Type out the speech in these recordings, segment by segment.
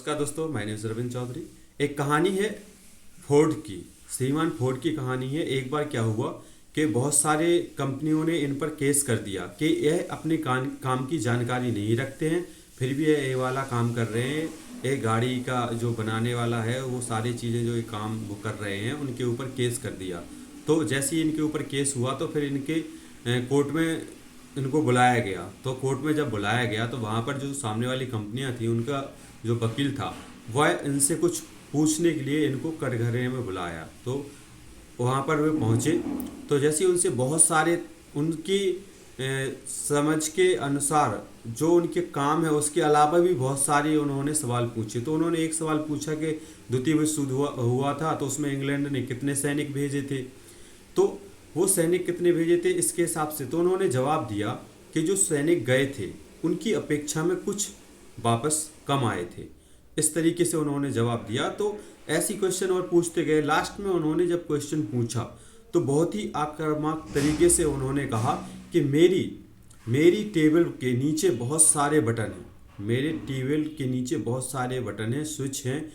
नमस्कार दोस्तों, मैं नेम रविंद्र चौधरी। एक कहानी है फोर्ड की। श्रीमान फोर्ड की कहानी है। एक बार क्या हुआ कि बहुत सारे कंपनियों ने इन पर केस कर दिया कि यह अपने काम की जानकारी नहीं रखते हैं, फिर भी ये वाला काम कर रहे हैं। एक गाड़ी का जो बनाने वाला है वो सारी चीज़ें जो ये काम वो कर रहे हैं उनके ऊपर केस कर दिया। तो जैसे ही इनके ऊपर केस हुआ तो फिर इनके कोर्ट में इनको बुलाया गया। तो कोर्ट में जब बुलाया गया तो वहाँ पर जो सामने वाली कंपनियाँ थी उनका जो वकील था वह इनसे कुछ पूछने के लिए इनको कटघरे में बुलाया। तो वहाँ पर वे पहुँचे तो जैसे उनसे बहुत सारे उनकी समझ के अनुसार जो उनके काम है उसके अलावा भी बहुत सारे उन्होंने सवाल पूछे। तो उन्होंने एक सवाल पूछा कि द्वितीय विश्व युद्ध हुआ था तो उसमें इंग्लैंड ने कितने सैनिक भेजे थे, तो वो सैनिक कितने भेजे थे इसके हिसाब से। तो उन्होंने जवाब दिया कि जो सैनिक गए थे उनकी अपेक्षा में कुछ वापस कम आए थे। इस तरीके से उन्होंने जवाब दिया। तो ऐसी क्वेश्चन और पूछते गए। लास्ट में उन्होंने जब क्वेश्चन पूछा तो बहुत ही आक्रामक तरीके से उन्होंने कहा कि मेरी मेरी टेबल के नीचे बहुत सारे बटन हैं, मेरे टेबल के नीचे बहुत सारे बटन हैं, स्विच हैं।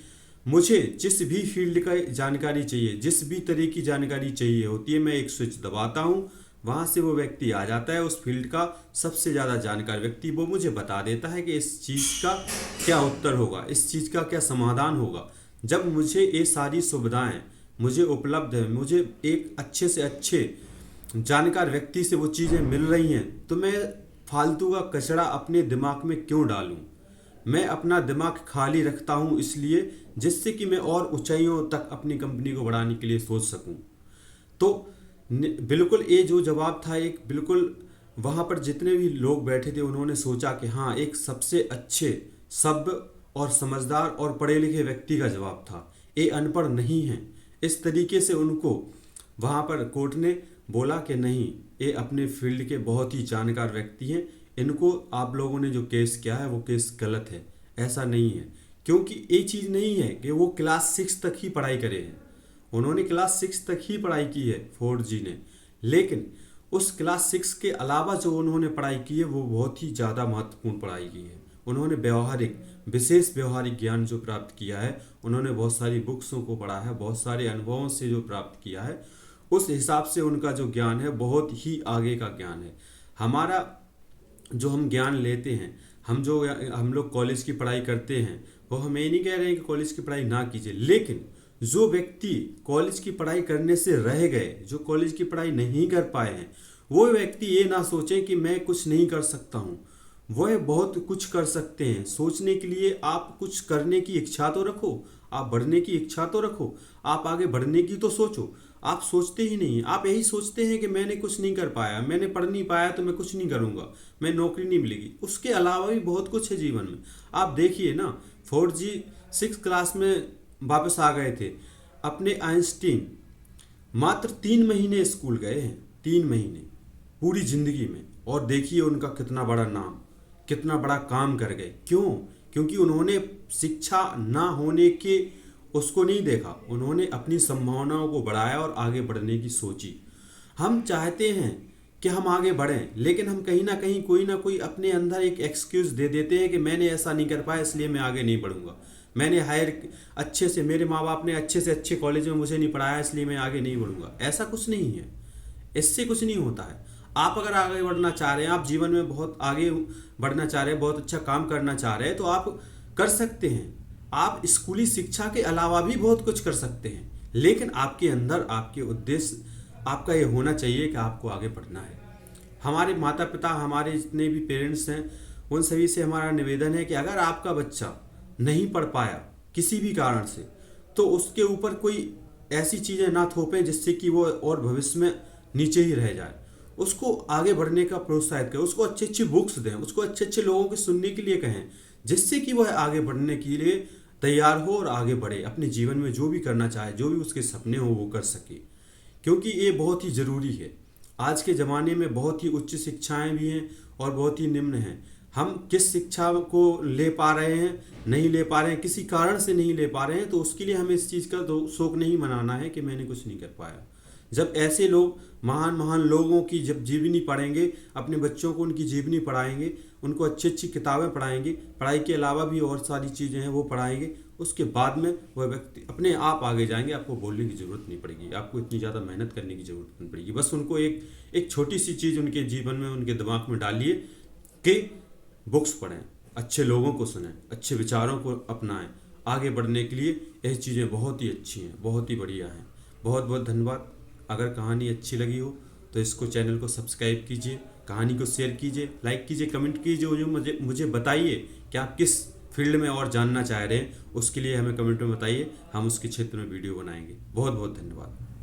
मुझे जिस भी फील्ड का जानकारी चाहिए, जिस भी तरह की जानकारी चाहिए होती है, मैं एक स्विच दबाता हूँ, वहाँ से वो व्यक्ति आ जाता है। उस फील्ड का सबसे ज़्यादा जानकार व्यक्ति वो मुझे बता देता है कि इस चीज़ का क्या उत्तर होगा, इस चीज़ का क्या समाधान होगा। जब मुझे ये सारी सुविधाएं मुझे उपलब्ध है, मुझे एक अच्छे से अच्छे जानकार व्यक्ति से वो चीज़ें मिल रही हैं, तो मैं फालतू का कचरा अपने दिमाग में क्यों डालूं। मैं अपना दिमाग खाली रखता हूं इसलिए जिससे कि मैं और ऊंचाइयों तक अपनी कंपनी को बढ़ाने के लिए सोच सकूं। तो बिल्कुल ये जो जवाब था, एक बिल्कुल वहाँ पर जितने भी लोग बैठे थे उन्होंने सोचा कि हाँ, एक सबसे अच्छे सभ्य और समझदार और पढ़े लिखे व्यक्ति का जवाब था, ये अनपढ़ नहीं है। इस तरीके से उनको वहाँ पर कोर्ट ने बोला कि नहीं, ये अपने फील्ड के बहुत ही जानकार व्यक्ति हैं, इनको आप लोगों ने जो केस किया है वो केस गलत है। ऐसा नहीं है, क्योंकि ये चीज़ नहीं है कि वो क्लास 6 तक ही पढ़ाई करे हैं। उन्होंने क्लास 6 तक ही पढ़ाई की है फोर्ड जी ने, लेकिन उस क्लास 6 के अलावा जो उन्होंने पढ़ाई की है वो बहुत ही ज़्यादा महत्वपूर्ण पढ़ाई की है। उन्होंने व्यवहारिक विशेष व्यवहारिक ज्ञान जो प्राप्त किया है, उन्होंने बहुत सारी बुक्सों को पढ़ा है, बहुत सारे अनुभवों से जो प्राप्त किया है, उस हिसाब से उनका जो ज्ञान है बहुत ही आगे का ज्ञान है। हमारा जो हम ज्ञान लेते हैं, हम लोग कॉलेज की पढ़ाई करते हैं, वो हम ये नहीं कह रहे हैं कि कॉलेज की पढ़ाई ना कीजिए, लेकिन जो व्यक्ति कॉलेज की पढ़ाई करने से रह गए, जो कॉलेज की पढ़ाई नहीं कर पाए हैं, वो व्यक्ति ये ना सोचें कि मैं कुछ नहीं कर सकता हूँ। वह बहुत कुछ कर सकते हैं। सोचने के लिए आप कुछ करने की इच्छा तो रखो, आप बढ़ने की इच्छा तो रखो, आप आगे बढ़ने की तो सोचो। आप सोचते ही नहीं, आप यही सोचते हैं कि मैंने कुछ नहीं कर पाया, मैंने पढ़ नहीं पाया तो मैं कुछ नहीं करूँगा, मैं नौकरी नहीं मिलेगी। उसके अलावा भी बहुत कुछ है जीवन में। आप देखिए ना, फोर्ड जी 6 क्लास में वापस आ गए थे। अपने आइंस्टीन मात्र 3 महीने स्कूल गए हैं, 3 महीने पूरी जिंदगी में, और देखिए उनका कितना बड़ा नाम, कितना बड़ा काम कर गए। क्यों? क्योंकि उन्होंने शिक्षा ना होने के उसको नहीं देखा, उन्होंने अपनी संभावनाओं को बढ़ाया और आगे बढ़ने की सोची। हम चाहते हैं कि हम आगे बढ़ें, लेकिन हम कहीं ना कोई अपने अंदर एक एक्सक्यूज दे देते हैं कि मैंने ऐसा नहीं कर पाया इसलिए मैं आगे नहीं बढ़ूंगा, मैंने अच्छे से, मेरे माँ बाप ने अच्छे से अच्छे कॉलेज में मुझे नहीं पढ़ाया इसलिए मैं आगे नहीं बढ़ूंगा। ऐसा कुछ नहीं है, इससे कुछ नहीं होता है। आप अगर आगे बढ़ना चाह रहे हैं, आप जीवन में बहुत आगे बढ़ना चाह रहे हैं, बहुत अच्छा काम करना चाह रहे हैं, तो आप कर सकते हैं। आप स्कूली शिक्षा के अलावा भी बहुत कुछ कर सकते हैं, लेकिन आपके अंदर आपके उद्देश्य आपका ये होना चाहिए कि आपको आगे बढ़ना है। हमारे माता पिता, हमारे जितने भी पेरेंट्स हैं, उन सभी से हमारा निवेदन है कि अगर आपका बच्चा नहीं पढ़ पाया किसी भी कारण से, तो उसके ऊपर कोई ऐसी चीज़ें ना थोपें जिससे कि वो और भविष्य में नीचे ही रह जाए। उसको आगे बढ़ने का प्रोत्साहित करें, उसको अच्छी अच्छी बुक्स दें, उसको अच्छे अच्छे लोगों के सुनने के लिए कहें, जिससे कि वह आगे बढ़ने के लिए तैयार हो और आगे बढ़े, अपने जीवन में जो भी करना चाहे, जो भी उसके सपने हो वो कर सके। क्योंकि ये बहुत ही ज़रूरी है। आज के ज़माने में बहुत ही उच्च शिक्षाएं भी हैं और बहुत ही निम्न हैं। हम किस शिक्षा को ले पा रहे हैं, नहीं ले पा रहे हैं, किसी कारण से नहीं ले पा रहे हैं, तो उसके लिए हमें इस चीज़ का शौक नहीं मनाना है कि मैंने कुछ नहीं कर पाया। जब ऐसे लोग महान महान लोगों की जब जीवनी पढ़ेंगे, अपने बच्चों को उनकी जीवनी पढ़ाएंगे, उनको अच्छी अच्छी किताबें पढ़ाएंगे, पढ़ाई के अलावा भी और सारी चीज़ें हैं वो पढ़ाएंगे, उसके बाद में वह व्यक्ति अपने आप आगे जाएंगे। आपको बोलने की ज़रूरत नहीं पड़ेगी, आपको इतनी ज़्यादा मेहनत करने की ज़रूरत नहीं पड़ेगी। बस उनको एक छोटी सी चीज़ उनके जीवन में, उनके दिमाग में डालिए कि बुक्स पढ़ें, अच्छे लोगों को सुनें, अच्छे विचारों को अपनाएं। आगे बढ़ने के लिए यह चीज़ें बहुत ही अच्छी हैं, बहुत ही बढ़िया हैं। बहुत बहुत धन्यवाद। अगर कहानी अच्छी लगी हो तो इसको, चैनल को सब्सक्राइब कीजिए, कहानी को शेयर कीजिए, लाइक कीजिए, कमेंट कीजिए, जो मुझे बताइए कि आप किस फील्ड में और जानना चाह रहे हैं, उसके लिए हमें कमेंट में बताइए, हम उसके क्षेत्र में वीडियो बनाएंगे। बहुत बहुत धन्यवाद।